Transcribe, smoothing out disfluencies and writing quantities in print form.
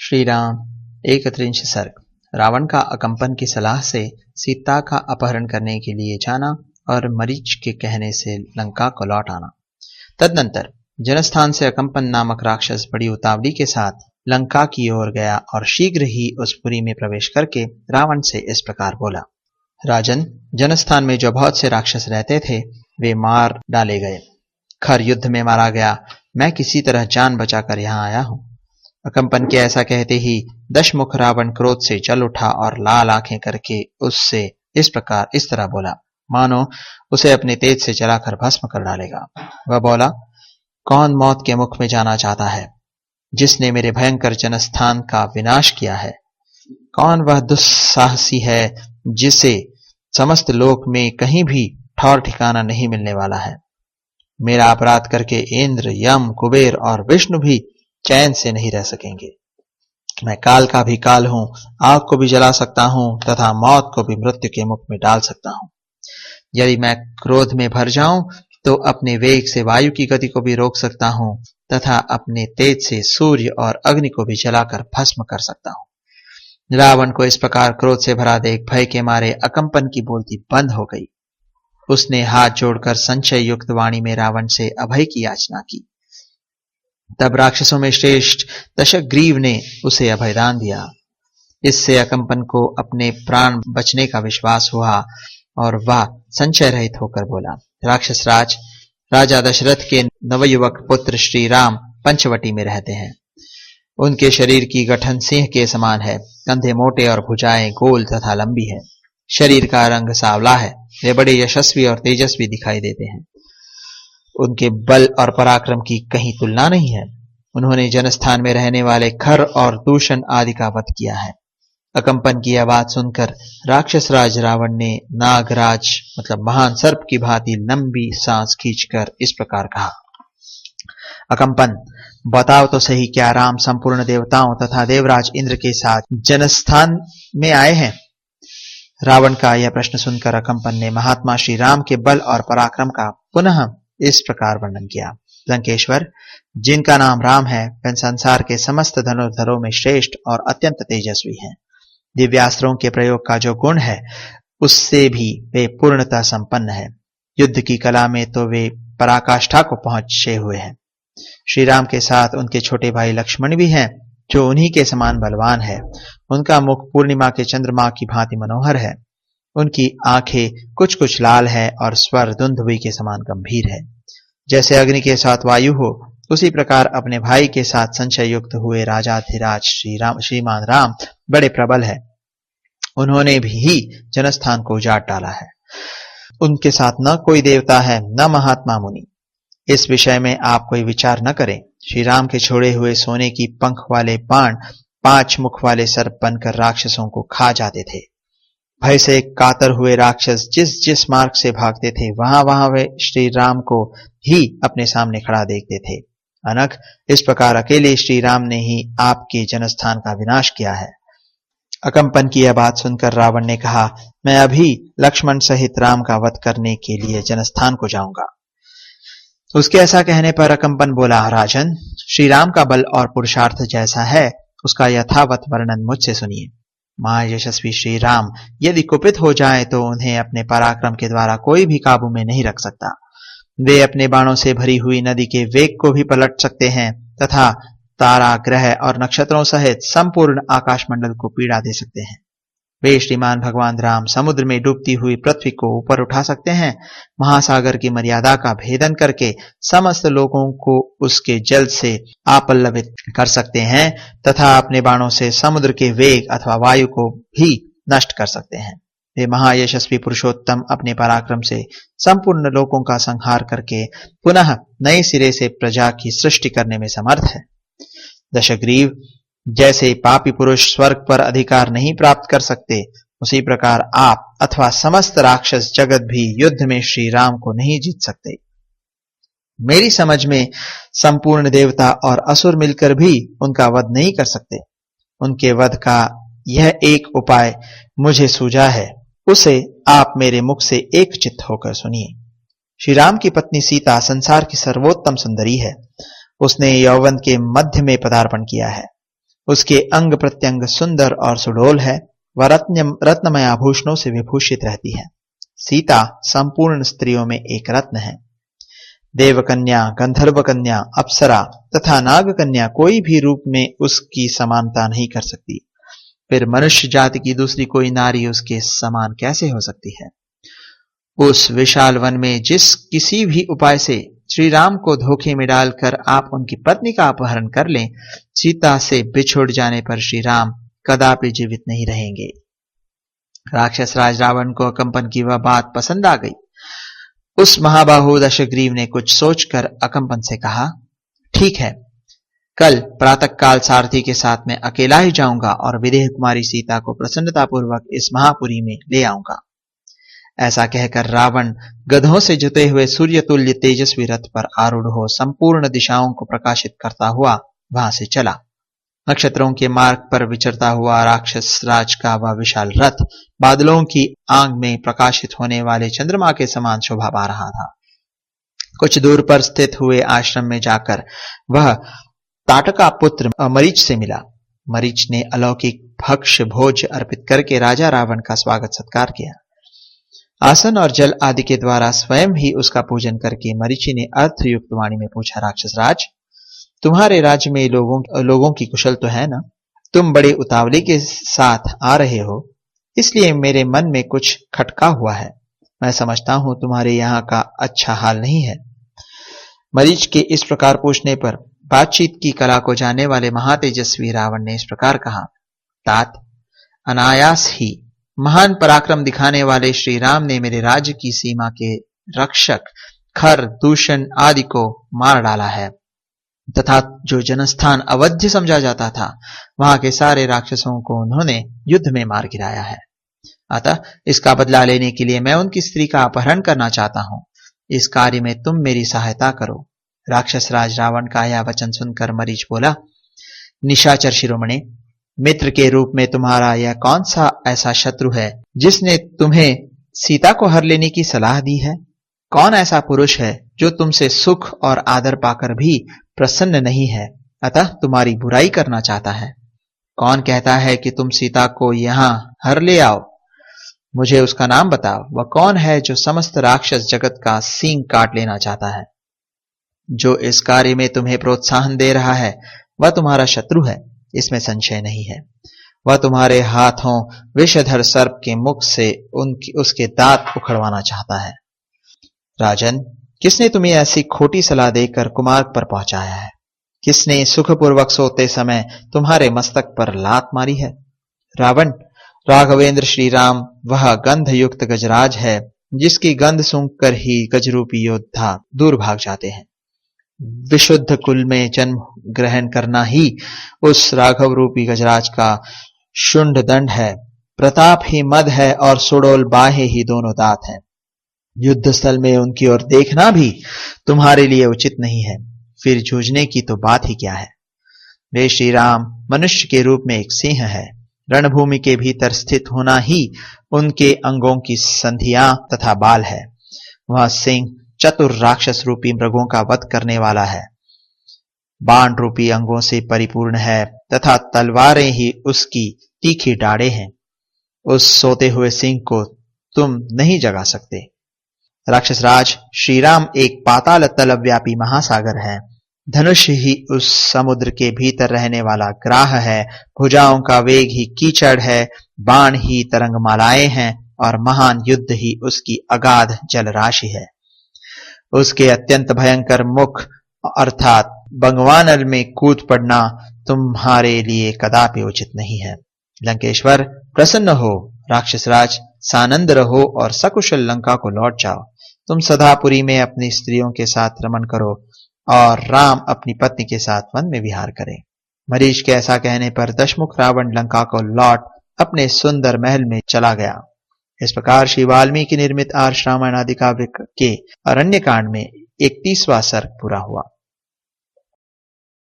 श्री राम। 31 सर्ग। रावण का अकंपन की सलाह से सीता का अपहरण करने के लिए जाना और मरीच के कहने से लंका को लौट आना। तदनंतर जनस्थान से अकंपन नामक राक्षस बड़ी उतावली के साथ लंका की ओर गया और शीघ्र ही उस पुरी में प्रवेश करके रावण से इस प्रकार बोला। राजन, जनस्थान में जो बहुत से राक्षस रहते थे वे मार डाले गए। खर युद्ध में मारा गया। मैं किसी तरह जान बचाकर यहाँ आया हूँ। अकंपन के ऐसा कहते ही दशमुख रावण क्रोध से जल उठा और लाल आंखें करके उससे इस तरह बोला मानो उसे अपने तेज से जलाकर भस्म कर डालेगा। वह बोला, कौन मौत के मुख में जाना चाहता है जिसने मेरे भयंकर जनस्थान का विनाश किया है? कौन वह दुस्साहसी है जिसे समस्त लोक में कहीं भी ठौर ठिकाना नहीं मिलने वाला है? मेरा अपराध करके इंद्र, यम, कुबेर और विष्णु भी चैन से नहीं रह सकेंगे। मैं काल का भी काल हूं, आग को भी जला सकता हूं तथा मौत को भी मृत्यु के मुख में डाल सकता हूं। यदि मैं क्रोध में भर जाऊं तो अपने वेग से वायु की गति को भी रोक सकता हूं तथा अपने तेज से सूर्य और अग्नि को भी जलाकर भस्म कर सकता हूं। रावण को इस प्रकार क्रोध से भरा देख भय के मारे अकंपन की बोलती बंद हो गई। उसने हाथ जोड़कर संशय युक्त वाणी में रावण से अभय की याचना की। तब राक्षसों में श्रेष्ठ दशग्रीव ने उसे अभयदान दिया। इससे अकंपन को अपने प्राण बचने का विश्वास हुआ और वह संशय रहित होकर बोला, राक्षस राज, राजा दशरथ के नवयुवक पुत्र श्री राम पंचवटी में रहते हैं। उनके शरीर की गठन सिंह के समान है। कंधे मोटे और भुजाएं गोल तथा लंबी है। शरीर का रंग सांवला है। वे बड़े यशस्वी और तेजस्वी दिखाई देते हैं। उनके बल और पराक्रम की कहीं तुलना नहीं है। उन्होंने जनस्थान में रहने वाले खर और दूषण आदि का वध किया है। अकंपन की आवाज सुनकर राक्षस राज रावण ने नागराज मतलब महान सर्प की भांति लंबी सांस खींचकर इस प्रकार कहा, अकंपन, बताओ तो सही, क्या राम संपूर्ण देवताओं तथा देवराज इंद्र के साथ जनस्थान में आए हैं? रावण का यह प्रश्न सुनकर अकंपन ने महात्मा श्री राम के बल और पराक्रम का पुनः इस प्रकार वर्णन किया। लंकेश्वर, जिनका नाम राम है, वह संसार के समस्त धनुर्धरों में श्रेष्ठ और अत्यंत तेजस्वी हैं। दिव्यास्त्रों के प्रयोग का जो गुण है उससे भी वे पूर्णतः संपन्न है। युद्ध की कला में तो वे पराकाष्ठा को पहुंचे हुए हैं। श्री राम के साथ उनके छोटे भाई लक्ष्मण भी हैं जो उन्हीं के समान बलवान है। उनका मुख पूर्णिमा के चंद्रमा की भांति मनोहर है। उनकी आंखें कुछ कुछ लाल है और स्वर दुंदुभि के समान गंभीर है। जैसे अग्नि के साथ वायु हो उसी प्रकार अपने भाई के साथ संशय युक्त हुए राजाधिराज श्रीमान राम बड़े प्रबल है। उन्होंने भी जनस्थान को उजाड़ डाला है। उनके साथ न कोई देवता है न महात्मा मुनि। इस विषय में आप कोई विचार न करें। श्री राम के छोड़े हुए सोने की पंख वाले बाण 5 मुख वाले सर्प बनकर राक्षसों को खा जाते थे। भय से कातर हुए राक्षस जिस जिस मार्ग से भागते थे वहां वे श्री राम को ही अपने सामने खड़ा देखते थे। अनक, इस प्रकार अकेले श्री राम ने ही आपके जनस्थान का विनाश किया है। अकंपन की यह बात सुनकर रावण ने कहा, मैं अभी लक्ष्मण सहित राम का वध करने के लिए जनस्थान को जाऊंगा। उसके ऐसा कहने पर अकंपन बोला, राजन, श्री राम का बल और पुरुषार्थ जैसा है उसका यथावत वर्णन मुझसे सुनिए। महायशस्वी श्री राम यदि कुपित हो जाए तो उन्हें अपने पराक्रम के द्वारा कोई भी काबू में नहीं रख सकता। वे अपने बाणों से भरी हुई नदी के वेग को भी पलट सकते हैं तथा तारा, ग्रह और नक्षत्रों सहित संपूर्ण आकाशमंडल को पीड़ा दे सकते हैं। वे श्रीमान भगवान राम समुद्र में डूबती हुई पृथ्वी को ऊपर उठा सकते हैं। महासागर की मर्यादा का भेदन करके समस्त लोगों को उसके जल से आपल्लवित कर सकते हैं तथा अपने बाणों से समुद्र के वेग अथवा वायु को भी नष्ट कर सकते हैं। वे महायशस्वी पुरुषोत्तम अपने पराक्रम से संपूर्ण लोगों का संहार करके पुनः नए सिरे से प्रजा की सृष्टि करने में समर्थ है। दशग्रीव, जैसे पापी पुरुष स्वर्ग पर अधिकार नहीं प्राप्त कर सकते उसी प्रकार आप अथवा समस्त राक्षस जगत भी युद्ध में श्री राम को नहीं जीत सकते। मेरी समझ में संपूर्ण देवता और असुर मिलकर भी उनका वध नहीं कर सकते। उनके वध का यह एक उपाय मुझे सूझा है, उसे आप मेरे मुख से एक चित्त होकर सुनिए। श्री राम की पत्नी सीता संसार की सर्वोत्तम सुंदरी है। उसने यौवन के मध्य में पदार्पण किया है। उसके अंग प्रत्यंग सुंदर और सुडोल है। वह रत्नमय आभूषणों से विभूषित रहती है। सीता संपूर्ण स्त्रियों में एक रत्न है। देवकन्या, गंधर्व कन्या, अप्सरा तथा नाग कन्या कोई भी रूप में उसकी समानता नहीं कर सकती। फिर मनुष्य जाति की दूसरी कोई नारी उसके समान कैसे हो सकती है। उस विशाल वन में जिस किसी भी उपाय से श्री राम को धोखे में डालकर आप उनकी पत्नी का अपहरण कर लें, सीता से बिछुड़ जाने पर श्री राम कदापि जीवित नहीं रहेंगे। राक्षस राज रावण को अकंपन की वह बात पसंद आ गई। उस महाबाहु दशग्रीव ने कुछ सोचकर अकंपन से कहा, ठीक है, कल प्रातःकाल सारथी के साथ मैं अकेला ही जाऊंगा और विदेह कुमारी सीता को प्रसन्नतापूर्वक इस महापुरी में ले आऊंगा। ऐसा कहकर रावण गधों से जुते हुए सूर्य तुल्य तेजस्वी रथ पर आरूढ़ हो संपूर्ण दिशाओं को प्रकाशित करता हुआ वहां से चला। नक्षत्रों के मार्ग पर विचरता हुआ राक्षस राज का वह विशाल रथ बादलों की आंग में प्रकाशित होने वाले चंद्रमा के समान शोभा पा रहा था। कुछ दूर पर स्थित हुए आश्रम में जाकर वह ताटका पुत्र मरीच से मिला। मरीच ने अलौकिक भक्ष भोज अर्पित करके राजा रावण का स्वागत सत्कार किया। आसन और जल आदि के द्वारा स्वयं ही उसका पूजन करके मरीचि ने अर्थयुक्त वाणी में पूछा, राक्षस राज, तुम्हारे राज्य में लोगों की कुशल तो है ना? तुम बड़े उतावली के साथ आ रहे हो, इसलिए मेरे मन में कुछ खटका हुआ है। मैं समझता हूं तुम्हारे यहाँ का अच्छा हाल नहीं है। मरीच के इस प्रकार पूछने पर बातचीत की कला को जानने वाले महातेजस्वी रावण ने इस प्रकार कहा, तात, अनायास ही महान पराक्रम दिखाने वाले श्री राम ने मेरे राज्य की सीमा के रक्षक खर, दूषण आदि को मार डाला है तथा जो जनस्थान अवध्य समझा जाता था वहां के सारे राक्षसों को उन्होंने युद्ध में मार गिराया है। अतः इसका बदला लेने के लिए मैं उनकी स्त्री का अपहरण करना चाहता हूं। इस कार्य में तुम मेरी सहायता करो। राक्षस राज रावण का यह वचन सुनकर मरीच बोला, निशाचर शिरोमणि, मित्र के रूप में तुम्हारा यह कौन सा ऐसा शत्रु है जिसने तुम्हें सीता को हर लेने की सलाह दी है? कौन ऐसा पुरुष है जो तुमसे सुख और आदर पाकर भी प्रसन्न नहीं है, अतः तुम्हारी बुराई करना चाहता है? कौन कहता है कि तुम सीता को यहां हर ले आओ? मुझे उसका नाम बताओ। वह कौन है जो समस्त राक्षस जगत का सींग काट लेना चाहता है? जो इस कार्य में तुम्हें प्रोत्साहन दे रहा है वह तुम्हारा शत्रु है, इसमें संशय नहीं है। वह तुम्हारे हाथों विषधर सर्प के मुख से उसके दांत उखड़वाना चाहता है। राजन, किसने तुम्हें ऐसी खोटी सलाह देकर कुमार्ग पर पहुंचाया है? किसने सुखपूर्वक सोते समय तुम्हारे मस्तक पर लात मारी है? रावण, राघवेंद्र श्री राम वह गंध युक्त गजराज है जिसकी गंध सूंघकर ही गजरूपी योद्धा दूर भाग जाते हैं। विशुद्ध कुल में जन्म ग्रहण करना ही उस राघव रूपी गजराज का शुंड दंड है। प्रताप ही मद है और सुडोल बाहे ही दोनों दांत हैं। युद्ध स्थल में उनकी ओर देखना भी तुम्हारे लिए उचित नहीं है, फिर जूझने की तो बात ही क्या है। वे श्री राम मनुष्य के रूप में एक सिंह है। रणभूमि के भीतर स्थित होना ही उनके अंगों की संधियां तथा बाल है। वह सिंह चतुर राक्षस रूपी मृगों का वध करने वाला है। बाण रूपी अंगों से परिपूर्ण है तथा तलवारें ही उसकी तीखी डाढ़ें हैं। उस सोते हुए सिंह को तुम नहीं जगा सकते। राक्षस राज, श्री राम एक पाताल तल व्यापी महासागर है। धनुष ही उस समुद्र के भीतर रहने वाला ग्राह है। भुजाओं का वेग ही कीचड़ है। बाण ही तरंगमालाएं हैं और महान युद्ध ही उसकी अगाध जल राशि है। उसके अत्यंत भयंकर मुख अर्थात बंगवानल में कूद पड़ना तुम्हारे लिए कदापि उचित नहीं है। लंकेश्वर, प्रसन्न हो। राक्षस राज, सानंद रहो और सकुशल लंका को लौट जाओ। तुम सदापुरी में अपनी स्त्रियों के साथ रमन करो और राम अपनी पत्नी के साथ वन में विहार करें। मरीच के ऐसा कहने पर दशमुख रावण लंका को लौट अपने सुंदर महल में चला गया। इस प्रकार श्री वाल्मीकि निर्मित आर्ष रामायण आदि काव्य के अरण्य कांड में 31वां सर्ग पूरा हुआ।